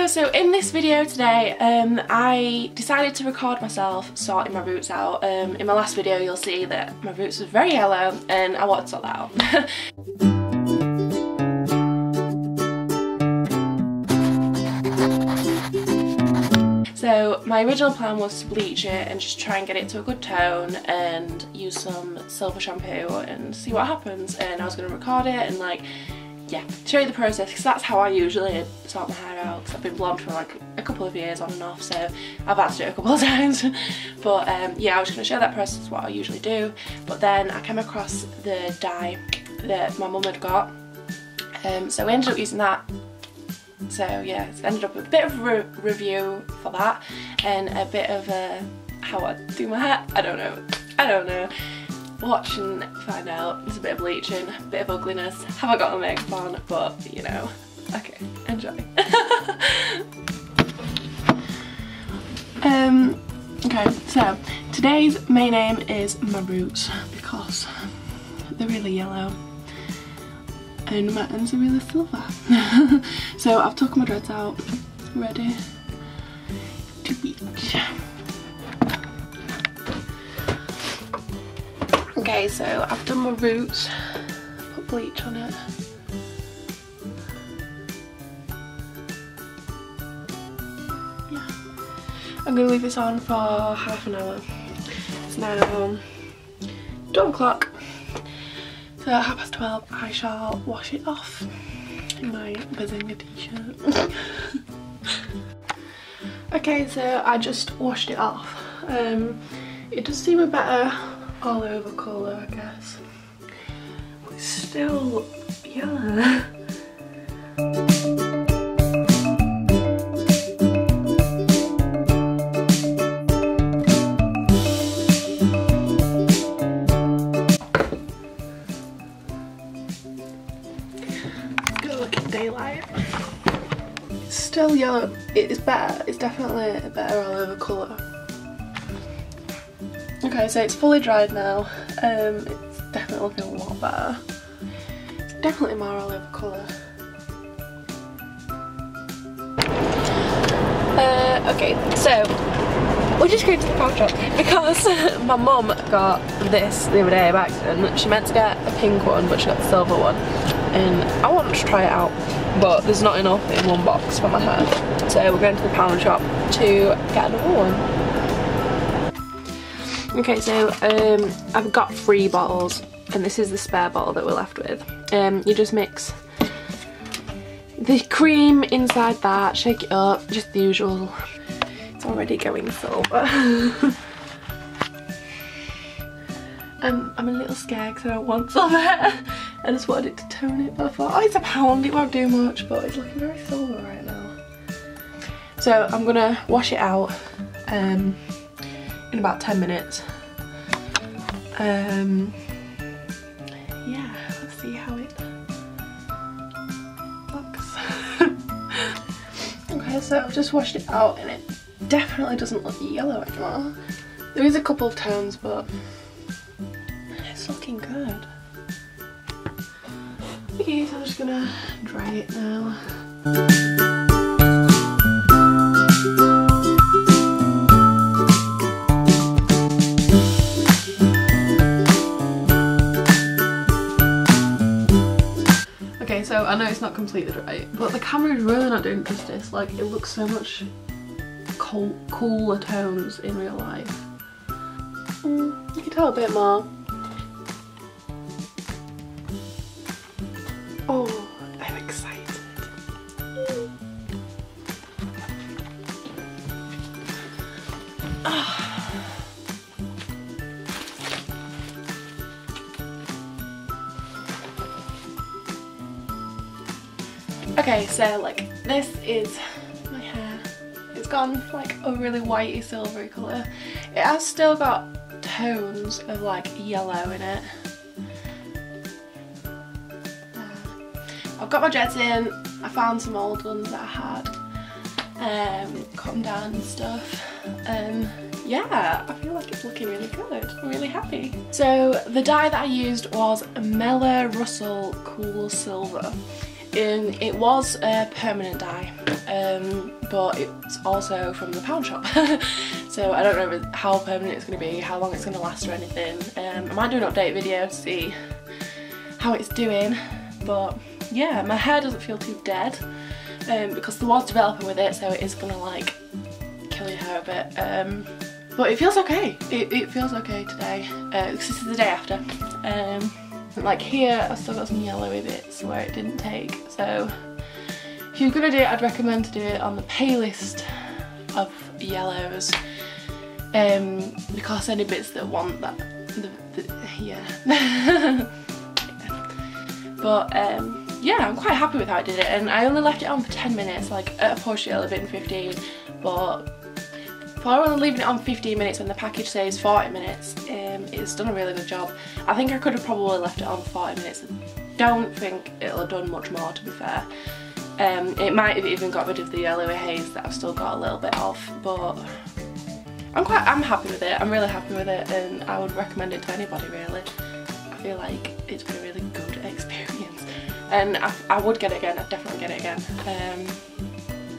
So in this video today, I decided to record myself sorting my roots out. In my last video you'll see that my roots were very yellow and I wanted to sort that out. So my original plan was to bleach it and just try and get it to a good tone and use some silver shampoo and see what happens, and I was going to record it and like, yeah, show you the process, because that's how I usually sort my hair out, because I've been blonde for like a couple of years on and off, so I've had to do it a couple of times. But yeah, I was going to show that process, what I usually do. But then I came across the dye that my mum had got, so we ended up using that. So yeah, it's ended up a bit of a review for that and a bit of how I do my hair. I don't know. Watch and find out. There's a bit of bleaching, a bit of ugliness. Have I got my makeup on? But you know, okay, enjoy. Okay, so today's main aim is my roots because they're really yellow and my ends are really silver. So I've took my dreads out, ready to bleach. Okay, so I've done my roots, put bleach on it. Yeah. I'm going to leave this on for half an hour. It's now 12 o'clock. So at 12:30 I shall wash it off in my Bazinga t-shirt. Okay, so I just washed it off. It does seem a better all over colour, I guess. But it's still yellow. Daylight. It's still yellow. It is better. It's definitely a better all over colour. Okay, so it's fully dried now. It's definitely looking a lot better. It's definitely more all over colour. Okay, so we're just going to the pawn shop because my mum got this the other day by accident. She meant to get a pink one, but she got the silver one. And I want to try it out, but there's not enough in one box for my hair, so we're going to the pound shop to get another one. Okay, so I've got 3 bottles and this is the spare bottle that we're left with. You just mix the cream inside that, shake it up, just the usual. It's already going silver. I'm a little scared because I don't want silver hair. I just wanted it to tone it, but I thought, oh, it's a pound, it won't do much, but it's looking very silver right now. So I'm gonna wash it out in about 10 minutes. Yeah, let's see how it looks. Okay, so I've just washed it out and it definitely doesn't look yellow anymore. There is a couple of tones, but it's looking good. Okay, so I'm just gonna dry it now. Okay, so I know it's not completely dry, but the camera is really not doing justice. Like, it looks so much cooler tones in real life. You can tell a bit more. Oh, I'm excited. Okay, so like this is my hair. It's gone like a really whitey silvery colour. It has still got tones of like yellow in it. I've got my dreads in. I found some old ones that I had, cut them down and stuff. Yeah, I feel like it's looking really good. I'm really happy. So the dye that I used was Mellor Russel Cool Silver. it was a permanent dye, but it's also from the pound shop. So I don't know how permanent it's going to be, how long it's going to last or anything. I might do an update video to see how it's doing, but yeah, my hair doesn't feel too dead, because there was developing with it, so it is going to like kill your hair a bit. But it feels okay. It feels okay today, because this is the day after. Like here, I've still got some yellowy bits where it didn't take, so if you're gonna do it, I'd recommend to do it on the palest of yellows, because any bits that want that, yeah. But yeah, I'm quite happy with how I did it, and I only left it on for 10 minutes, like at a push it'll have been 15, but for only leaving it on 15 minutes when the package says 40 minutes, it's done a really good job. I think I could have probably left it on 40 minutes. I don't think it'll have done much more, to be fair. It might have even got rid of the yellowy haze that I've still got a little bit of, but I'm happy with it. I'm really happy with it, and I would recommend it to anybody really. I feel like it's been a really good experience, and I would get it again. I'd definitely get it again.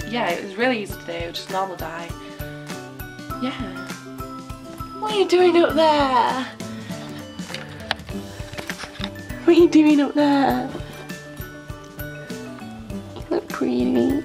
Yeah, it was really easy to do, just normal dye. Yeah. What are you doing up there? What are you doing up there? You look pretty.